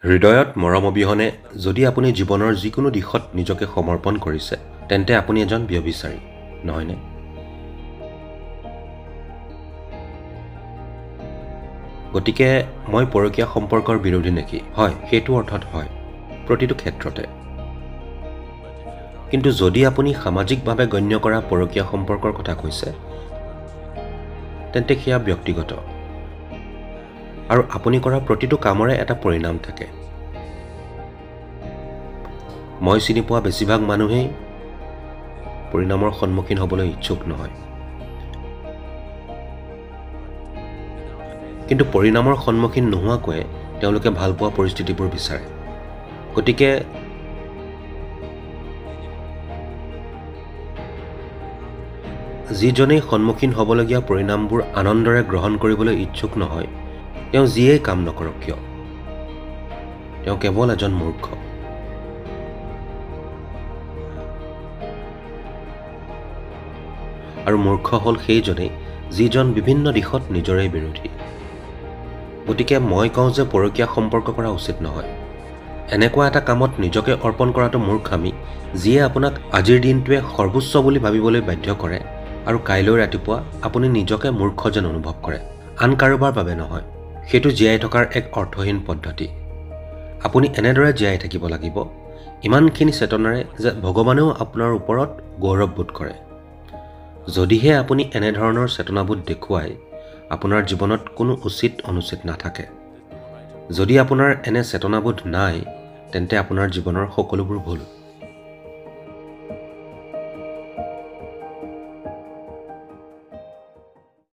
হৃদয়ত মৰম অবিহনে যদি আপুনি জীৱনৰ যিকোনো দিশত নিজকে সমৰ্পণ কৰিছে তেন্তে আপুনি এজন ব্যভিচাৰী নহয়নে? গতিকে মই পৰকীয়া সম্পৰ্কৰ বিৰোধী নেকি? হয়, সেইটো অৰ্থত হয়, প্ৰতিটো ক্ষেত্ৰতে। কিন্তু যদি আপুনি সামাজিকভাৱে গণ্য কৰা পৰকীয়া সম্পৰ্কৰ কথা কৈছে তেন্তে সেয়া ব্যক্তিগত আৰু আপুনি কৰা প্ৰতিটো কামৰে এটা পৰিণাম থাকে। মই চিনি পোৱা বেছিভাগ মানুহেই পৰিণামৰ সন্মুখীন হ'বলৈ ইচ্ছুক নহয়, কিন্তু পৰিণামৰ সন্মুখীন নোহোৱাকৈয়ে তেওঁলোকে ভাল পোৱা পৰিস্থিতিবোৰ বিচাৰে। গতিকে যিজনেই সন্মুখীন হ'বলগীয়া পৰিণামবোৰ আনন্দৰে গ্ৰহণ কৰিবলৈ ইচ্ছুক নহয়, তেওঁ যিয়েই কাম নকৰক কিয়, তেওঁ কেৱল এজন মূৰ্খ। আৰু মূৰ্খ হ'ল সেইজনেই যিজন বিভিন্ন দিশত নিজৰেই বিৰোধী। গতিকে মই কওঁ যে পৰকীয়া সম্পৰ্ক কৰা উচিত নহয়। এনেকুৱা এটা কামত নিজকে অৰ্পণ কৰাটো মূৰ্খামি যিয়ে আপোনাক আজিৰ দিনটোৱে সৰ্বোচ্চ বুলি ভাবিবলৈ বাধ্য কৰে আৰু কাইলৈ ৰাতিপুৱা আপুনি নিজকে মূৰ্খ যেন অনুভৱ কৰে, আন কাৰোবাৰ বাবে নহয়। সেইটো জীয়াই থকাৰ এক অৰ্থহীন পদ্ধতি। আপুনি এনেদৰে জীয়াই থাকিব লাগিব ইমানখিনি চেতনাৰে যে ভগৱানেও আপোনাৰ ওপৰত গৌৰৱবোধ কৰে। যদিহে আপুনি এনেধৰণৰ চেতনাবোধ দেখুৱায় আপোনাৰ জীৱনত কোনো উচিত অনুচিত নাথাকে। যদি আপোনাৰ এনে চেতনাবোধ নাই তেন্তে আপোনাৰ জীৱনৰ সকলোবোৰ ভুল।